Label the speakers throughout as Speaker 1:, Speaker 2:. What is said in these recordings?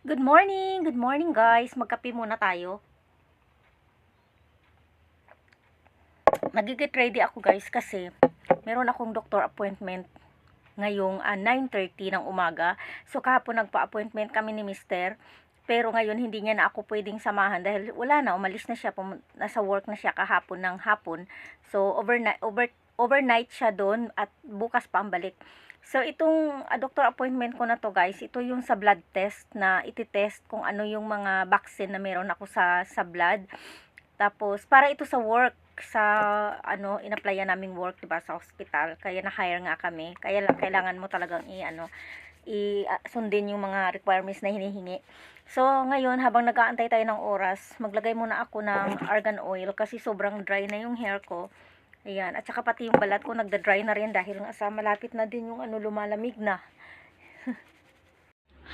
Speaker 1: Good morning guys. Magkape muna tayo. Nagigit ready ako guys kasi meron akong doctor appointment ngayong 9:30 ng umaga. So kahapon nagpa-appointment kami ni Mister. Pero ngayon hindi niya na ako pwedeng samahan dahil wala na, umalis na siya, nasa work na siya kahapon ng hapon. So overnight siya doon at bukas pa ang balik. So itong doctor appointment ko na to guys, ito yung sa blood test na iti-test kung ano yung mga vaccine na meron ako sa blood. Tapos para ito sa work, sa in-applyan naming work, 'di ba, sa hospital. Kaya na-hire nga kami. Kaya lang kailangan mo talagang sundin yung mga requirements na hinihingi. So, ngayon, habang nag-aantay tayo ng oras, maglagay muna ako ng argan oil kasi sobrang dry na yung hair ko. Ayan. At saka pati yung balat ko nagda-dry na rin dahil nga sa malapit na din yung lumalamig na.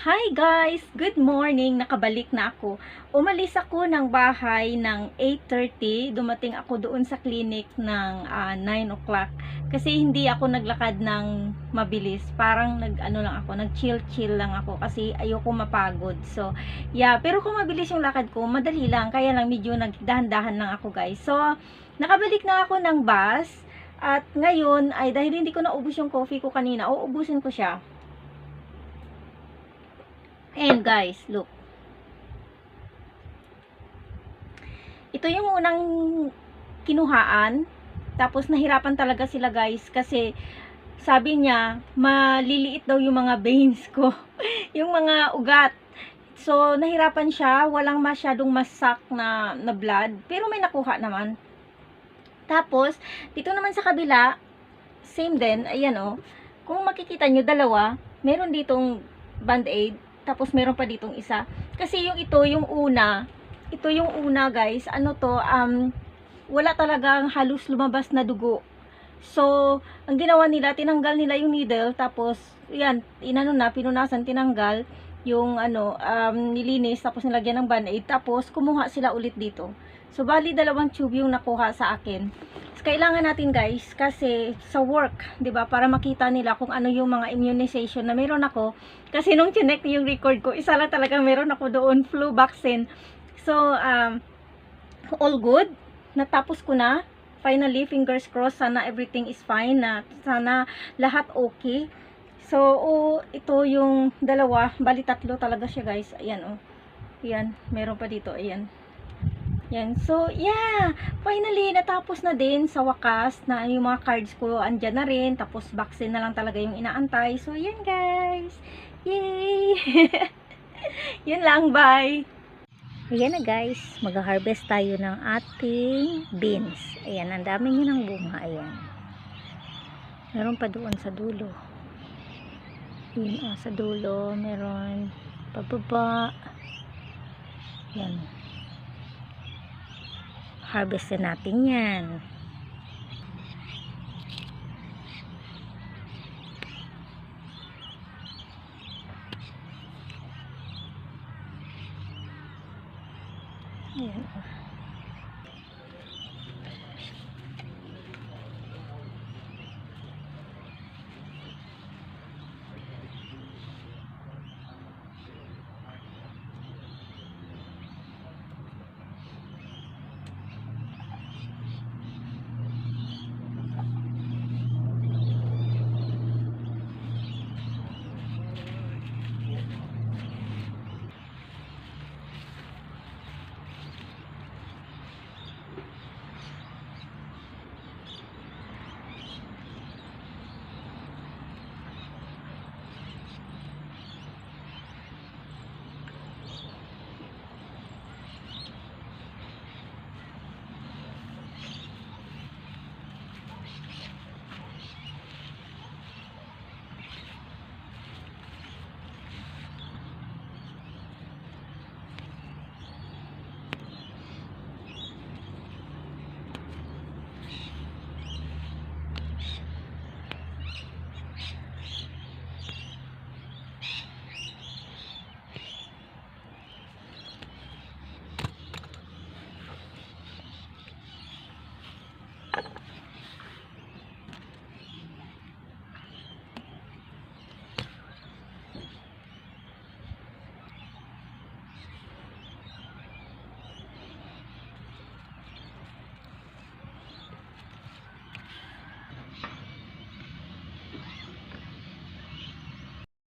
Speaker 1: Hi guys! Good morning! Nakabalik na ako. Umalis ako ng bahay ng 8:30. Dumating ako doon sa clinic ng 9 o'clock. Kasi hindi ako naglakad ng mabilis. Parang nag-chill lang ako kasi ayoko mapagod. So, yeah. Pero kung mabilis yung lakad ko, madali lang. Kaya lang medyo nagdahan-dahan lang ako guys. So, nakabalik na ako ng bus. At ngayon, ay dahil hindi ko naubos yung coffee ko kanina, uubusin ko siya. And guys, look. Ito yung unang kinuhaan. Tapos nahirapan talaga sila guys kasi sabi niya maliliit daw yung mga veins ko. Yung mga ugat. So nahirapan siya, walang masyadong masak na blood, pero may nakuha naman. Tapos dito naman sa kabila, same din, ayan oh. Kung makikita nyo dalawa, meron ditong band-aid. Tapos meron pa ditong isa. Kasi yung una guys, wala talagang halos lumabas na dugo. So, ang ginawa nila, tinanggal nila yung needle, tapos, yan, pinunasan, tinanggal, yung nilinis, tapos nilagyan ng band-aid, tapos kumuha sila ulit dito. So, bali, 2 tube yung nakuha sa akin. Kailangan natin guys kasi sa work, 'di ba, para makita nila kung ano yung mga immunization na meron ako. Kasi nung chinek yung record ko, isa lang talaga meron ako doon, flu vaccine. So all good. Natapos ko na. Finally, fingers crossed, sana everything is fine, na sana lahat okay. So ito yung dalawa, bali 3 talaga siya guys. Ayan oh. Ayan, meron pa dito, ayan. Yan. So, yeah. Finally, natapos na din sa wakas na yung mga cards ko andyan na rin. Tapos, vaccine na lang talaga yung inaantay. So, yan guys. Yay! Yun lang. Bye! Ayan na guys. Mag-harvest tayo ng ating beans. Ayan. Ang dami nyo ng bunga. Ayan. Meron pa doon sa dulo. Ayan. Sa dulo. Meron pababa. Ayan. Harvestin natin yan. Ayan.